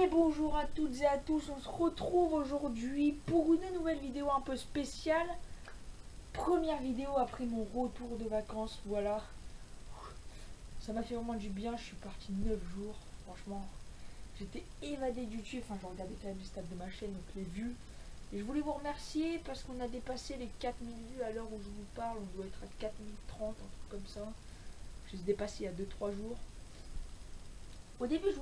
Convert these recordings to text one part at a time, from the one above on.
Et bonjour à toutes et à tous, on se retrouve aujourd'hui pour une nouvelle vidéo un peu spéciale. Première vidéo après mon retour de vacances, voilà. Ça m'a fait vraiment du bien, je suis parti 9 jours, franchement. J'étais évadé du YouTube, enfin je regardais quand même les stats de ma chaîne, donc les vues. Et je voulais vous remercier parce qu'on a dépassé les 4000 vues à l'heure où je vous parle, on doit être à 4030, un truc comme ça. Je les ai dépassés il y a 2-3 jours. Au début je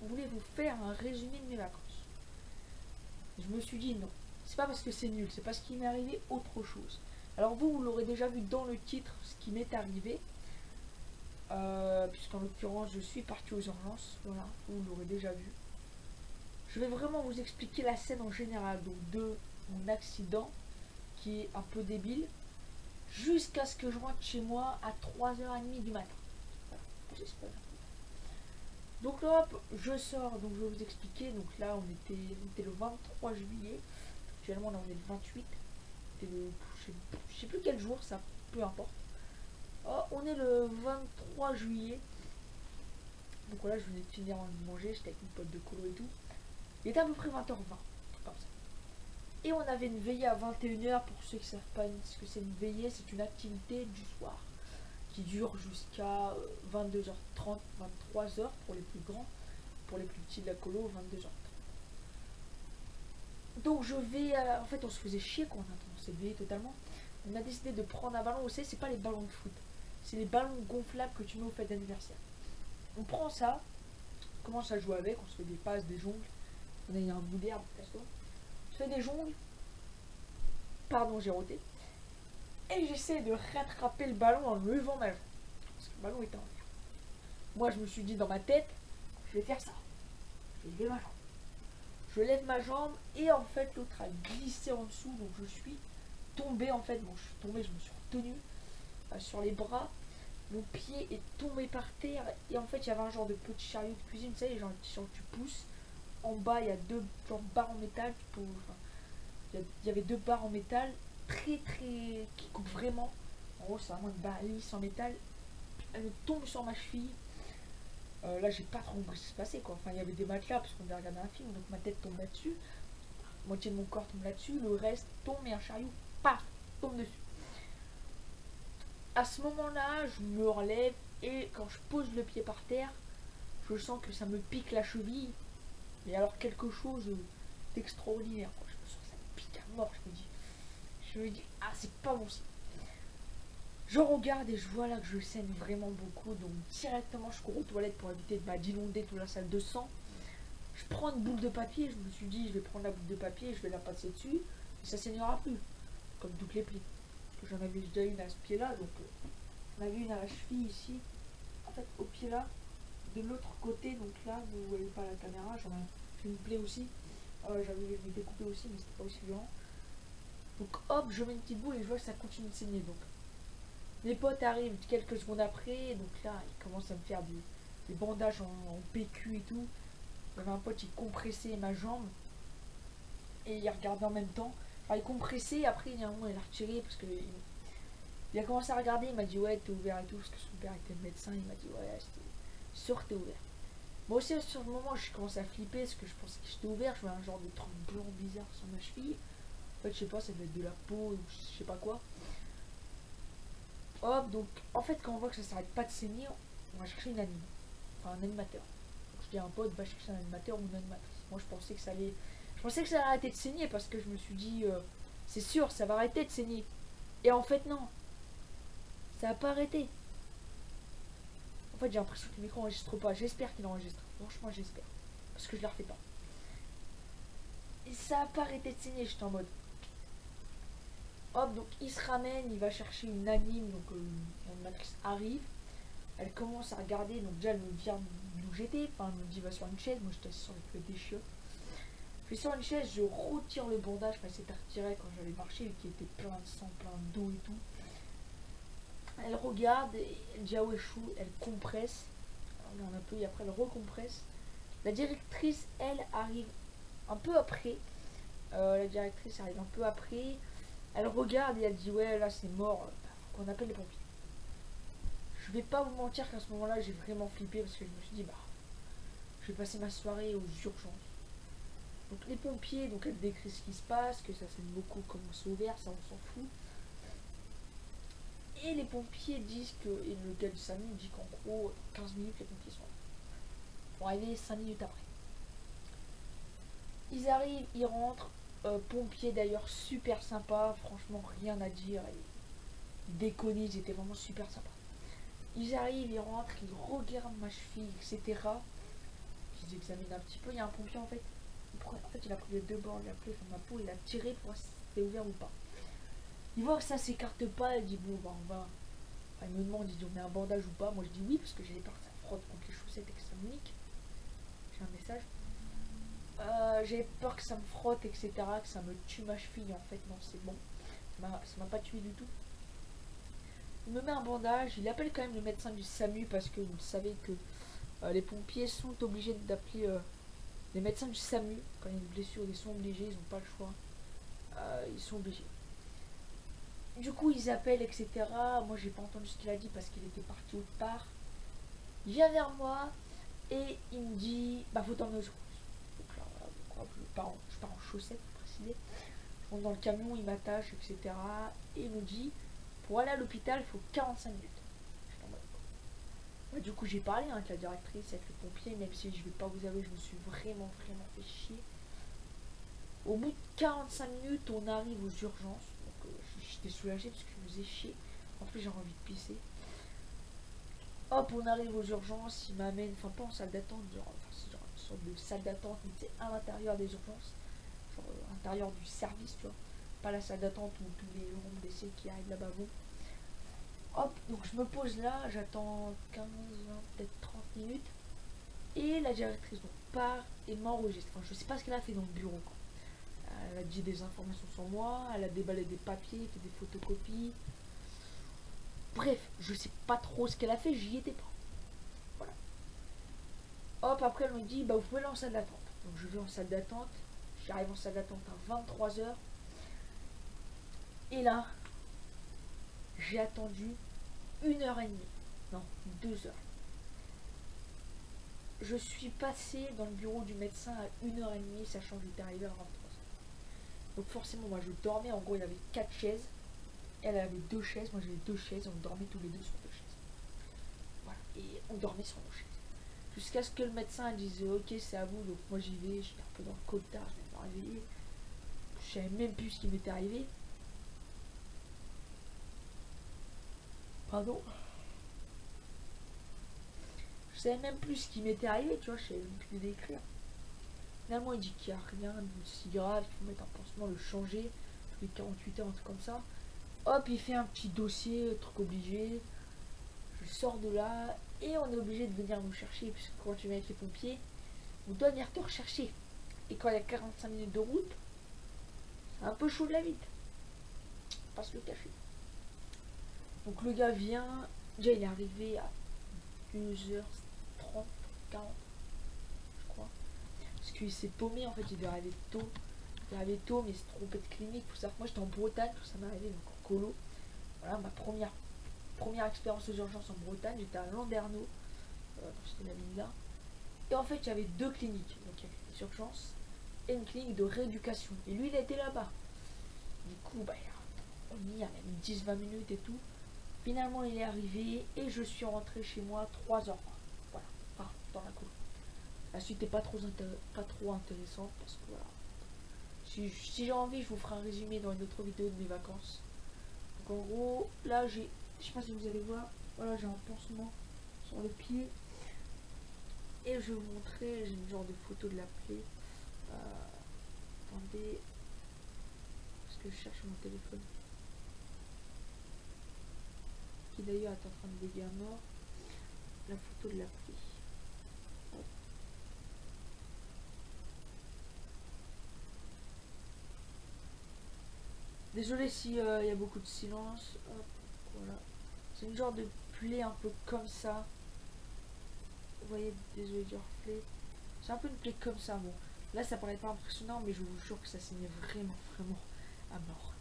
voulais vous faire un résumé de mes vacances. Je me suis dit non, c'est pas parce que c'est nul, c'est parce qu'il m'est arrivé autre chose. Alors vous l'aurez déjà vu dans le titre ce qui m'est arrivé, puisqu'en l'occurrence je suis parti aux urgences, voilà, vous l'aurez déjà vu. Je vais vraiment vous expliquer la scène en général, donc de mon accident qui est un peu débile, jusqu'à ce que je rentre chez moi à 3h30 du matin. Voilà, j'espère. Donc là, hop, je sors, donc je vais vous expliquer. Donc là, on était le 23 juillet. Actuellement, là, on est le 28. Je sais plus quel jour, ça, peu importe. Oh, on est le 23 juillet. Donc voilà, je venais de finir de manger. J'étais avec une pote de colo et tout. Il était à peu près 20h20, comme ça. Et on avait une veillée à 21h. Pour ceux qui ne savent pas ce que c'est une veillée, c'est une activité du soir qui dure jusqu'à 22h30, 23h pour les plus grands, pour les plus petits de la colo, 22h30. Donc je vais, en fait on se faisait chier quand on s'est veillé totalement. On a décidé de prendre un ballon, vous savez, c'est pas les ballons de foot, c'est les ballons gonflables que tu mets aux fêtes d'anniversaire. On prend ça, on commence à jouer avec, on se fait des passes, des jongles. On a un bout d'herbe, casse-toi. On se fait des jongles, pardon j'ai roté. Et j'essaie de rattraper le ballon en levant ma jambe. Parce que le ballon était en l'air. Moi, je me suis dit dans ma tête, je vais faire ça. Je vais lever ma jambe. Je lève ma jambe et en fait, l'autre a glissé en dessous. Donc, je suis tombé en fait. Bon, je suis tombé, je me suis retenu sur les bras. Mon pied est tombé par terre. Et en fait, il y avait un genre de petit chariot de cuisine. Vous savez, genre tu pousses. En bas, il y a deux genre, barres en métal. Il y avait deux barres en métal très qui coupent vraiment. En gros, c'est vraiment une barre lisse en métal. Elle me tombe sur ma cheville. Là, j'ai pas trop compris ce qui se passait quoi. Enfin, il y avait des matelas parce qu'on devait regarder un film, donc ma tête tombe là-dessus. Moitié de mon corps tombe là-dessus. Le reste tombe et un chariot, paf, tombe dessus. À ce moment-là, je me relève et quand je pose le pied par terre, je sens que ça me pique la cheville. Mais alors, quelque chose d'extraordinaire quoi. Je me sens que ça me pique à mort. Je me dis, ah, c'est pas bon signe. Je regarde et je vois là que je saigne vraiment beaucoup. Donc directement je cours aux toilettes pour éviter d'inonder toute la salle de sang. Je prends une boule de papier. Je me suis dit je vais prendre la boule de papier, je vais la passer dessus. Et ça saignera plus. Comme toutes les plaies. J'en avais déjà une à ce pied là. Donc j'en avais une à la cheville ici. En fait au pied là. De l'autre côté. Donc là vous voyez pas la caméra. J'en ai une plaie aussi. J'avais découpé aussi mais c'était pas aussi violent. Donc hop je mets une petite boule et je vois que ça continue de saigner. Donc mes potes arrivent quelques secondes après, donc là, ils commencent à me faire des bandages en PQ et tout. J'avais un pote qui compressait ma jambe et il regardait en même temps. Enfin, il compressait, après, il y a un moment, il a retiré parce que il a commencé à regarder. Il m'a dit, ouais, t'es ouvert et tout, parce que son père était médecin. Il m'a dit, ouais, sûr, t'es ouvert. Moi aussi, sur le moment, j'ai commencé à flipper parce que je pensais que j'étais ouvert. Je voyais un genre de truc blanc bizarre sur ma cheville. En fait, je sais pas, ça devait être de la peau ou je sais pas quoi. Hop, donc en fait quand on voit que ça s'arrête pas de saigner, on va chercher une anime, enfin un animateur. Donc, je dis à un pote, va chercher un animateur ou une animatrice. Moi je pensais que ça allait. Je pensais que ça allait arrêter de saigner parce que je me suis dit c'est sûr, ça va arrêter de saigner. Et en fait non. Ça n'a pas arrêté. En fait j'ai l'impression que le micro enregistre pas. J'espère qu'il enregistre. Franchement j'espère. Parce que je ne la refais pas. Et ça n'a pas arrêté de saigner, j'étais en mode. Hop, donc il se ramène, il va chercher une anime, donc l'animatrice arrive. Elle commence à regarder, donc déjà elle me vient d'où j'étais, enfin elle me dit va sur une chaise, moi j'étais assis sur des chiottes. Je vais sur une chaise, je retire le bandage, enfin c'était retiré quand j'avais marché, qui était plein de sang, plein d'eau et tout. Elle regarde, et elle dit ah ouais chou, elle compresse, on regarde un peu et après elle recompresse. La directrice, elle arrive un peu après, elle regarde et elle dit ouais là c'est mort, qu'on appelle les pompiers. Je vais pas vous mentir qu'à ce moment-là j'ai vraiment flippé parce que je me suis dit bah Je vais passer ma soirée aux urgences. Donc les pompiers, donc elle décrit ce qui se passe, que ça saigne beaucoup, comment c'est ouvert, ça on s'en fout. Et les pompiers disent que, et le gars du SAMU dit qu'en gros, 15 minutes les pompiers sont là. Pour arriver 5 minutes après. Ils arrivent, ils rentrent. Pompiers d'ailleurs super sympa, franchement rien à dire. Ils déconnaient, ils étaient vraiment super sympas. Ils arrivent, ils rentrent, ils regardent ma cheville, etc. Ils examinent un petit peu. Il y a un pompier en fait. Il a pris les deux bords de la plaie sur ma peau, il a tiré pour voir si c'était ouvert ou pas. Il voit que ça s'écarte pas, il dit bon bah on va. Enfin, il me demande, il dit on met un bandage ou pas. Moi je dis oui parce que j'avais peur que ça frotte contre les chaussettes et que ça me nique. J'ai un message. J'avais peur que ça me frotte, etc. Que ça me tue ma cheville. En fait non c'est bon. Ça m'a pas tué du tout. Il me met un bandage, il appelle quand même le médecin du SAMU parce que vous savez que les pompiers sont obligés d'appeler les médecins du SAMU quand il y a une blessure, ils sont obligés, ils n'ont pas le choix. Ils sont obligés. Du coup ils appellent, etc. Moi j'ai pas entendu ce qu'il a dit parce qu'il était parti autre part. Il vient vers moi et il me dit bah faut t'emmener aux secours. Donc là voilà, je pars en chaussettes pour préciser. Je rentre dans le camion, il m'attache, etc. Et il me dit pour aller à l'hôpital il faut 45 minutes. Bah, du coup j'ai parlé avec la directrice, avec le pompier, même si je vais pas vous avouer, je me suis vraiment fait chier. Au bout de 45 minutes on arrive aux urgences. Donc j'étais soulagée parce que je me faisais chier. En plus j'ai envie de pisser. Hop on arrive aux urgences, il m'amène, enfin pas en salle d'attente, c'est genre une sorte de salle d'attente, mais c'est à l'intérieur des urgences. Genre à l'intérieur du service, tu vois. Pas la salle d'attente où tous les gens d'essai qui arrivent là-bas vont. Hop, donc je me pose là, j'attends 15, 20, peut-être 30 minutes. Et la directrice donc part et m'enregistre. Enfin, je sais pas ce qu'elle a fait dans le bureau, quoi. Elle a dit des informations sur moi, elle a déballé des papiers, fait des photocopies. Bref, je sais pas trop ce qu'elle a fait, j'y étais pas. Voilà. Hop, après elle me dit, bah vous pouvez aller en salle d'attente. Donc je vais en salle d'attente. J'arrive en salle d'attente à 23h. Et là, j'ai attendu 1h30. Non, 2h. Je suis passée dans le bureau du médecin à 1h30, sachant que j'étais arrivée à 23h. Donc forcément, moi je dormais. En gros, il y avait 4 chaises. Elle avait 2 chaises. Moi j'avais 2 chaises. On dormait tous les deux sur 2 chaises. Voilà. Et on dormait sur nos chaises. Jusqu'à ce que le médecin dise ok, c'est à vous. Donc moi j'y vais. J'étais un peu dans le cotard. Je viens de me réveiller. Je savais même plus ce qui m'était arrivé. Pardon. Je savais même plus ce qui m'était arrivé, tu vois, je savais même plus décrire. Finalement, il dit qu'il n'y a rien de si grave, qu'il faut mettre un pansement, le changer, tous les 48 heures, un truc comme ça. Hop, il fait un petit dossier, truc obligé. Je sors de là, et on est obligé de venir nous chercher, puisque quand tu viens avec les pompiers, on doit venir te rechercher. Et quand il y a 45 minutes de route, c'est un peu chaud de la vite. Pas se le cacher. Donc le gars vient, déjà il est arrivé à 2h30, 40, je crois. Parce qu'il s'est paumé, en fait, il devait arriver tôt. Il est arrivé tôt, mais il s'est trompé de clinique. Faut savoir que moi j'étais en Bretagne, tout ça m'est arrivé, donc en colo. Voilà, ma première expérience aux urgences en Bretagne, j'étais à Landerneau, c'était la ville là. Et en fait, il y avait 2 cliniques. Donc il y avait les urgences et une clinique de rééducation. Et lui, il était là-bas. Du coup, bah, on y a même 10-20 minutes et tout. Finalement, il est arrivé et je suis rentré chez moi 3 heures. Voilà, enfin, dans la colo. La suite n'est pas trop intéressante parce que voilà. Si j'ai envie, je vous ferai un résumé dans une autre vidéo de mes vacances. Donc en gros, là je sais pas si vous allez voir, voilà j'ai un pansement sur le pied. Et je vais vous montrer, j'ai une genre de photo de la plaie. Attendez, parce que je cherche mon téléphone. Qui d'ailleurs est en train de léguer à mort. La photo de la plaie. Désolé si y a beaucoup de silence. Hop, voilà. C'est une genre de plaie un peu comme ça. Vous voyez, désolé du reflet. C'est un peu une plaie comme ça. Bon, là ça paraît pas impressionnant, mais je vous jure que ça saignait vraiment à mort.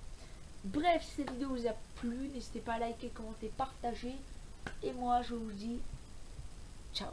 Bref, si cette vidéo vous a plu, n'hésitez pas à liker, commenter, partager. Et moi, je vous dis ciao.